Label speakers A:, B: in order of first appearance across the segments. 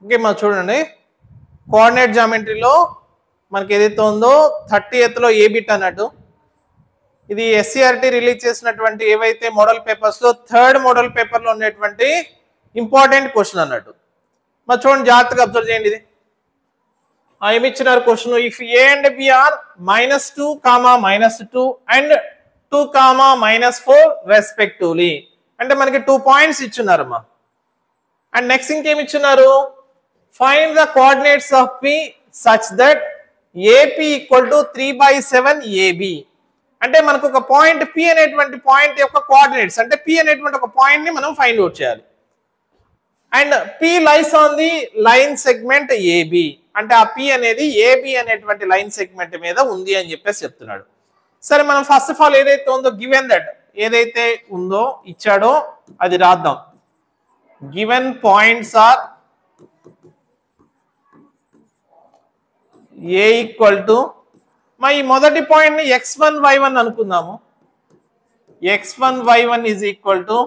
A: Okay మా చూడండి coordinate జామెట్రీలో మనకి ఏదైతే ఉందో 30th లో ఏ బిట్ అన్నట్టు ఇది ఎస్సీఆర్టీ రిలీజ్ చేసినటువంటి ఏవైతే మోడల్ పేపర్స్ లో థర్డ్ మోడల్ పేపర్ లో ఉన్నటువంటి ఇంపార్టెంట్ క్వశ్చన్ అన్నట్టు మరి చూడండి జాగ్రత్తగా అబ్జర్వ్ చేయండి ఇది ఏమి ఇచ్చినారు question if A and B are -2, -2 and 2, -4 respectively అంటే మనకి 2 పాయింట్స్ ఇచ్చున్నారు అమ్మా అండ్ నెక్స్ట్ ఇంకేమి ఇచ్చున్నారు find the coordinates of P such that AP equal to 3/7 AB అంటే మనకు ఒక పాయింట్ పి అనేటువంటి పాయింట్ యొక్క కోఆర్డినేట్స్ అంటే పి అనేటువంటి ఒక పాయింట్ ని మనం ఫైండ్ అవుట్ చేయాలి and P lies on the line segment AB అంటే ఆ పి అనేది ఏబి అనేటువంటి లైన్ సెగ్మెంట్ మీద ఉంది అని చెప్పేసి చెప్తున్నాడు సరే మనం ఫస్ట్ ఆఫ్ ఆల్ ఏదైతే ఉందో గివెన్ దట్ ఏదైతే ఉందో ఇచ్చాడో అది రాద్దాం given points are A equal to మా ఈ మొదటి పాయింట్ ని x1 y1 అనుకుందాము x1 y1 is equal to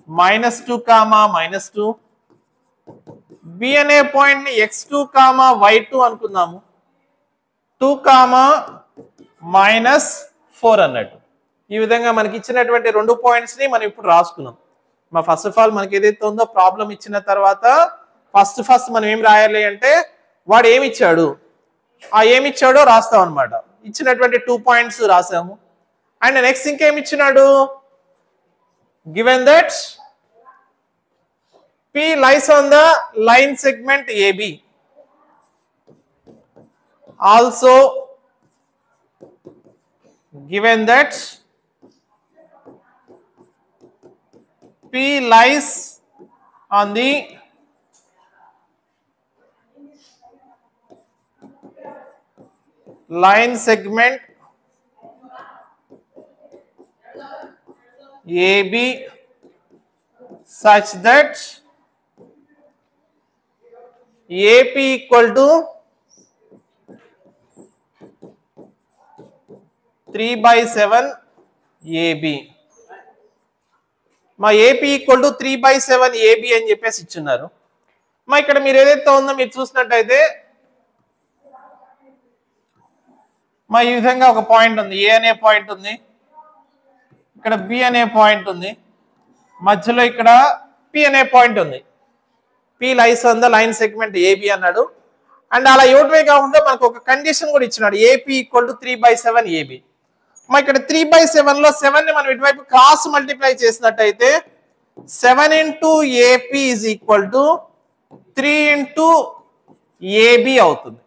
A: -2, -2 B అనే పాయింట్ ని x2, y2 అనుకుందాము 2, -4 అన్నట్టు ఈ విధంగా మనకి ఇచ్చినటువంటి రెండు పాయింట్స్ ని మనం ఇప్పుడు రాసుకున్నాం మా ఫస్ట్ ఆఫ్ ఆల్ మనకి ఏదైతే ఉందో ప్రాబ్లం ఇచ్చిన తర్వాత ఫస్ట్ మనం ఏం రాయాలి అంటే వాడు ఏమి ఇచ్చాడు ఆ ఏమి ఇచ్చాడో రాస్తాం అనమాట ఇచ్చినటువంటి 2 పాయింట్స్ రాసాము అండ్ నెక్స్ట్ ఇంకేమి ఇచ్చినాడు given that P lies on the line segment AB. Also given that P lies on the line segment AB such that AP equal to 3/7 AB మా AP ఈక్వల్ టు 3/7 AB అని చెప్పేసి ఇచ్చున్నారు మా ఇక్కడ మీరు ఏదైతే ఉందో మీరు చూసినట్టయితే మా ఈ విధంగా ఒక పాయింట్ ఉంది ఏ అనే పాయింట్ ఉంది ఇక్కడ బి అనే పాయింట్ ఉంది మధ్యలో ఇక్కడ పి అనే పాయింట్ ఉంది P lies on the line segment AB అన్నాడు అండ్ అలా యూటివే కాకుండా మనకు ఒక కండిషన్ కూడా ఇచ్చినాడు ఏపీ ఈక్వల్ టు 3/7 ఏబి మా ఇక్కడ 3/7 లో 7 ని మనం ఇటువైపు క్రాస్ మల్టిప్లై చేసినట్టయితే 7 into AP is equal to 3 into AB అవుతుంది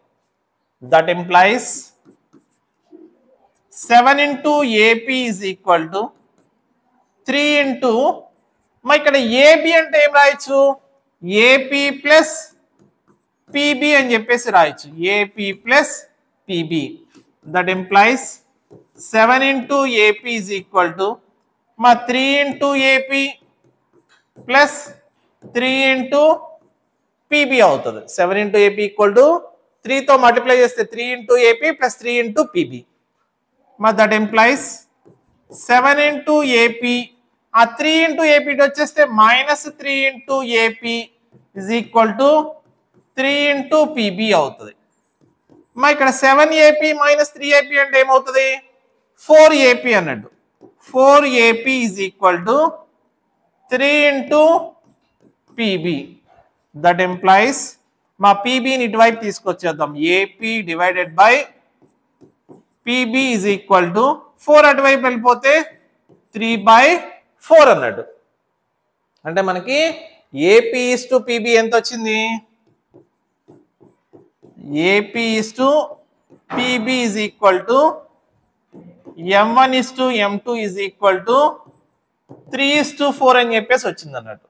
A: that implies 7 into AP is equal to 3 into మా ఇక్కడ AB అంటే ఏం రాయొచ్చు AP plus PB అని చెప్పేసి రాయొచ్చు AP plus PB that implies 7 into AP is equal to మా 3 into AP plus 3 into PB అవుతుంది 7 into AP equal to 3 తో మల్టిప్లై చేస్తే 3 into AP plus 3 into PB మా that implies 7 into AP ఆ 3 into AP వచ్చేస్తే -3 into AP is equal to 3 into PB అవుతుంది మా ఇక్కడ 7AP minus 3AP అంటే ఏమవుతుంది 4AP అన్నట్టు 4AP is equal to 3 into PB that implies మా PB ని ఇటువైపు తీసుకొచ్చేద్దాం AP divided by PB is equal to 4 అటువైపు వెళ్ళిపోతే 3/4 అన్నట్టు అంటే మనకి AP is to PB ఎంత వచ్చింది AP is to PB is equal to M1 is to M2 is equal to 3 is to 4 అని చెప్పేసి వచ్చింది అన్నట్టు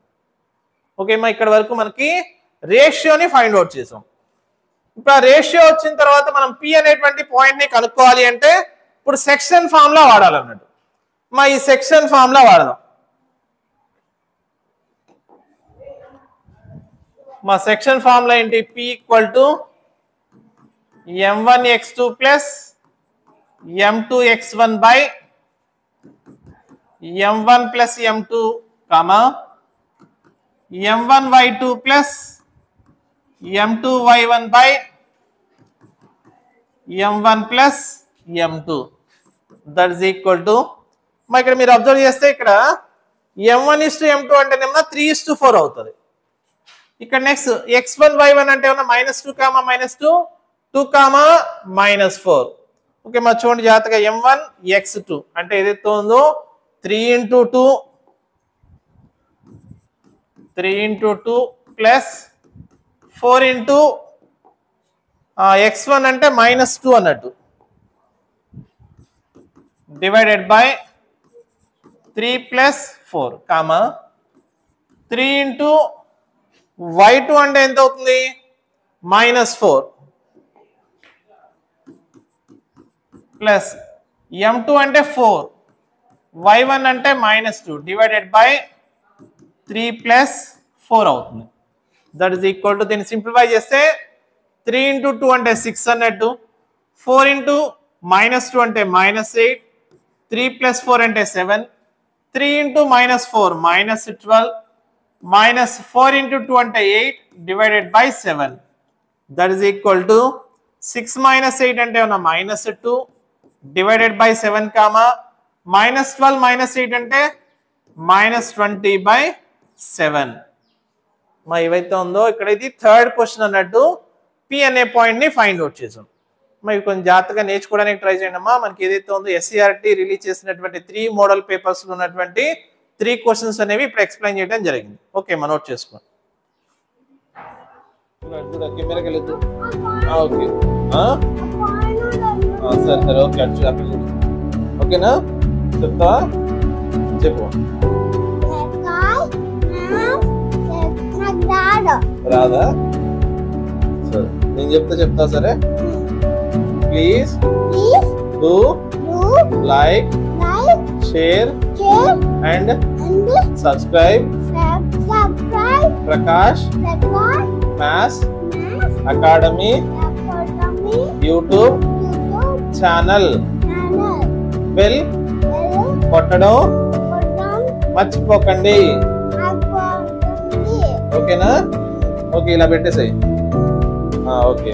A: ఓకే మా ఇక్కడ వరకు మనకి రేషియోని ఫైండ్ అవుట్ చేసాం ఇప్పుడు ఆ రేషియో వచ్చిన తర్వాత మనం P అనేటువంటి పాయింట్ ని కనుక్కోవాలి అంటే ఇప్పుడు సెక్షన్ ఫార్ములా వాడాలన్నట్టు మా ఈ సెక్షన్ ఫార్ములా వాడదాం మా సెక్షన్ ఫార్ములా ఏంటి P equal to M1x2 plus M2x1 by M1 plus M2 comma M1y2 plus m2y1 by m1 plus m2 that is equal to మరి ఇక్కడ మీరు అబ్జర్వ్ చేస్తే ఇక్కడ m1:m2 అంటేనేమో 3:4 అవుతుంది. ఇక్కడ నెక్స్ట్ x1 y1 అంటే ఏమన్నా -2, -2 2, -4. ఓకే మరి చూడండి జాగ్రత్తగా m1 x2 అంటే ఏదైతే ఉందో 3 into 2 plus 4 into x1 అంటే -2 అన్నట్టు divided by 3 plus 4 comma 3 into y2 అంటే ఎంత అవుతుంది -4 plus m2 అంటే 4 y1 అంటే -2 divided by 3 plus 4 అవుతుంది. దట్ ఈస్ ఈక్వల్ టు దీన్ని సింప్లిఫై చేస్తే 3 into 2 అంటే 6 అన్నట్టు 4 into -2 అంటే -8 3 plus 4 అంటే 7 3 into -4 -12 -4 into 2 అంటే 8 divided by 7 that is equal to 6 minus 8 అంటే ఉన్న -2 divided by 7 comma -12 minus 8 అంటే -20 by 7 మా ఏవైతే ఉందో ఇక్కడ ఇది థర్డ్ క్వశ్చన్ అన్నట్టు P అనే పాయింట్ ని ఫైండ్ అవుట్ చేసాం. మరి కొంచెం జాగ్రత్తగా నేర్చుకోవడానికి ట్రై చేయండి అమ్మా. మనకి ఏదైతే ఉందో SCERT రిలీజ్ చేసినటువంటి 3 మోడల్ పేపర్స్ లో ఉన్నటువంటి 3 క్వశ్చన్స్ అనేవి ఇప్పుడు ఎక్స్ప్లెయిన్ చేయడం జరిగింది. ఓకే మా నోట్ చేసుకోండి. కెమెరాకి వెళ్ళొద్దు. ఓకే సరే సరే ఓకే అక్కడ ఓకేనా చెప్తావా చెప్పు. రాదా సరే నేను చెప్తా సరే. Please do like share and subscribe Prakash maths academy YouTube channel. Bell కొట్టడం మర్చిపోకండి. ఓకేనా ఓకే ఇలా పెట్టేసాయి ఓకే.